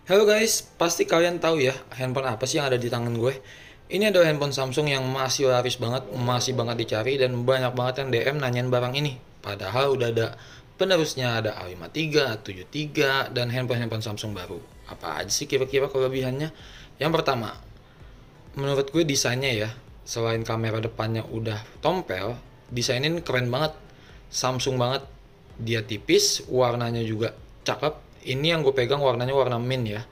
Halo guys, pasti kalian tahu ya handphone apa sih yang ada di tangan gue. Ini adalah handphone Samsung yang masih laris banget, masih banget dicari dan banyak banget yang DM nanyain barang ini. Padahal udah ada penerusnya, ada A53, A73 dan handphone-handphone Samsung baru. Apa aja sih kira-kira kelebihannya? Yang pertama, menurut gue desainnya ya, selain kamera depannya udah tompel, desainnya ini keren banget. Samsung banget. Dia tipis, warnanya juga cakep. Ini yang gue pegang warnanya warna mint ya.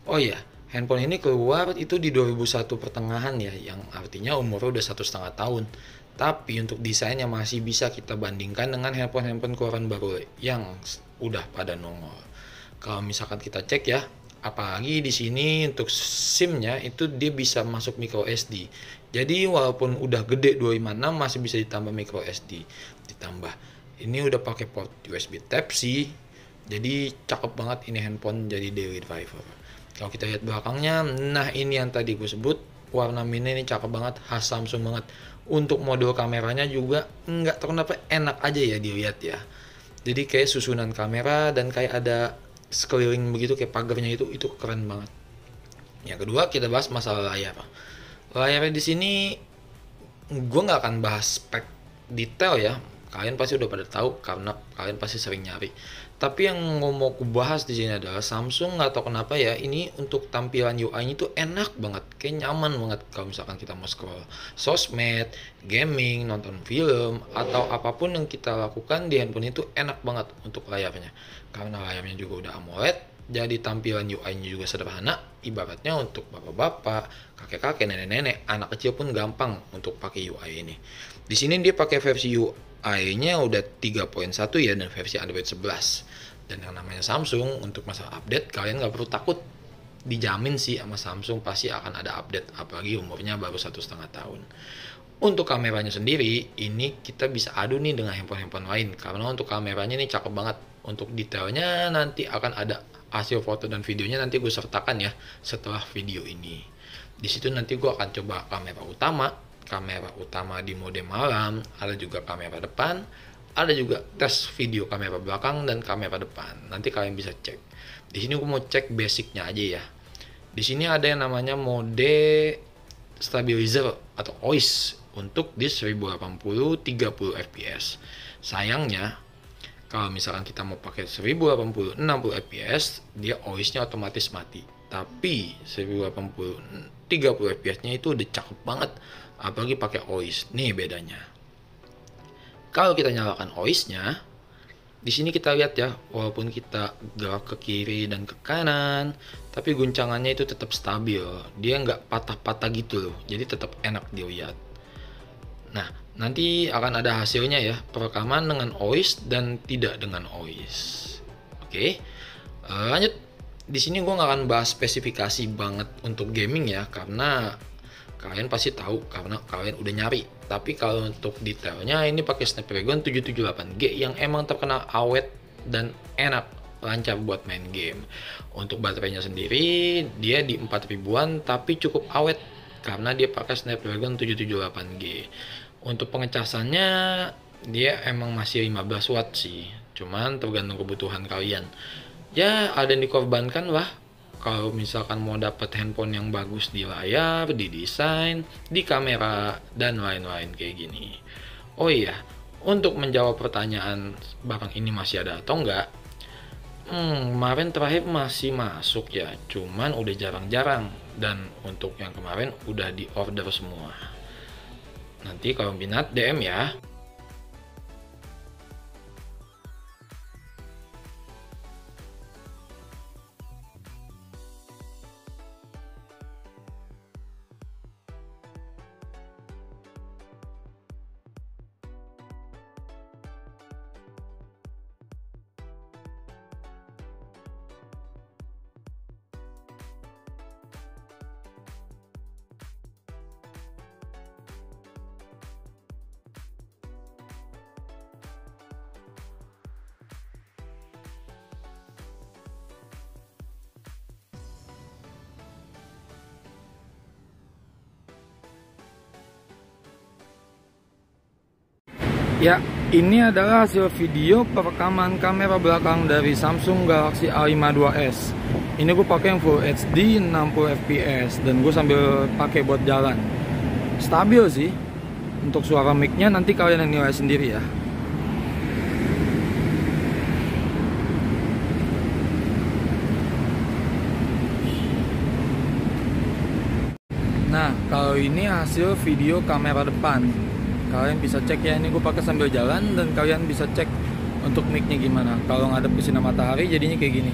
Oh iya, handphone ini keluar itu di 2001 pertengahan ya, yang artinya umurnya udah 1,5 tahun. Tapi untuk desainnya masih bisa kita bandingkan dengan handphone-handphone keluaran baru yang udah pada nongol. Kalau misalkan kita cek ya, apalagi di sini untuk SIM-nya itu dia bisa masuk micro SD. Jadi walaupun udah gede 256 masih bisa ditambah micro SD. Ditambah ini udah pakai port USB Type C. Jadi cakep banget ini handphone jadi daily driver. Kalau kita lihat belakangnya, nah ini yang tadi gue sebut, warna mint ini cakep banget, khas Samsung banget. Untuk modul kameranya juga nggak tahu kenapa enak aja ya dilihat ya. Jadi kayak susunan kamera dan kayak ada sekeliling begitu kayak pagarnya itu keren banget. Yang kedua kita bahas masalah layar. Layarnya di sini gue nggak akan bahas spek detail ya, kalian pasti udah pada tahu karena kalian pasti sering nyari. Tapi yang mau aku bahas di sini adalah Samsung nggak tahu kenapa ya, ini untuk tampilan UI-nya itu enak banget, kayak nyaman banget kalau misalkan kita mau scroll sosmed, gaming, nonton film atau apapun yang kita lakukan di handphone itu enak banget untuk layarnya. Karena layarnya juga udah AMOLED, jadi tampilan UI-nya juga sederhana, ibaratnya untuk bapak-bapak, kakek-kakek, nenek-nenek, anak kecil pun gampang untuk pakai UI ini. Di sini dia pakai versi UI-nya udah 3.1 ya dan versi Android 11. Dan yang namanya Samsung untuk masalah update kalian nggak perlu takut, dijamin sih sama Samsung pasti akan ada update, apalagi umurnya baru 1,5 tahun. Untuk kameranya sendiri ini kita bisa adu nih dengan handphone-handphone lain karena untuk kameranya ini cakep banget. Untuk detailnya nanti akan ada hasil foto dan videonya, nanti gue sertakan ya setelah video ini. Di situ nanti gue akan coba kamera utama di mode malam, ada juga kamera depan, ada juga tes video kamera belakang dan kamera depan. Nanti kalian bisa cek. Di sini gue mau cek basicnya aja ya. Di sini ada yang namanya mode stabilizer atau OIS untuk di 1080 30 fps. Sayangnya kalau misalkan kita mau pakai 1080 60 fps, dia OIS-nya otomatis mati. Tapi 1080 30 fps-nya itu udah cakep banget, apalagi pakai OIS. Nih bedanya. Kalau kita nyalakan OIS-nya, di sini kita lihat ya, walaupun kita gerak ke kiri dan ke kanan, tapi guncangannya itu tetap stabil. Dia nggak patah-patah gitu loh, jadi tetap enak dilihat. Nah, nanti akan ada hasilnya ya, perekaman dengan OIS dan tidak dengan OIS. Oke, lanjut. Di sini gue nggak akan bahas spesifikasi banget untuk gaming ya, karena kalian pasti tahu karena kalian udah nyari. Tapi kalau untuk detailnya ini pakai Snapdragon 778G yang emang terkenal awet dan enak, lancar buat main game. Untuk baterainya sendiri dia di 4 ribuan tapi cukup awet karena dia pakai Snapdragon 778G. Untuk pengecasannya dia emang masih 15 watt sih, cuman tergantung kebutuhan kalian. Ya ada yang dikorbankan lah kalau misalkan mau dapat handphone yang bagus di layar, di desain, di kamera, dan lain-lain kayak gini. Oh iya, untuk menjawab pertanyaan barang ini masih ada atau enggak, kemarin terakhir masih masuk ya, cuman udah jarang-jarang. Dan untuk yang kemarin udah di order semua. Nanti kalau minat DM ya. Ya, ini adalah hasil video perekaman kamera belakang dari Samsung Galaxy A52s. Ini gue pakai yang Full HD 60 fps dan gue sambil pakai buat jalan. Stabil sih. Untuk suara mic-nya nanti kalian yang nilai sendiri ya. Nah, kalau ini hasil video kamera depan. Kalian bisa cek ya, ini gue pakai sambil jalan dan kalian bisa cek untuk mic-nya gimana. Kalau ngadep ke sinar matahari jadinya kayak gini.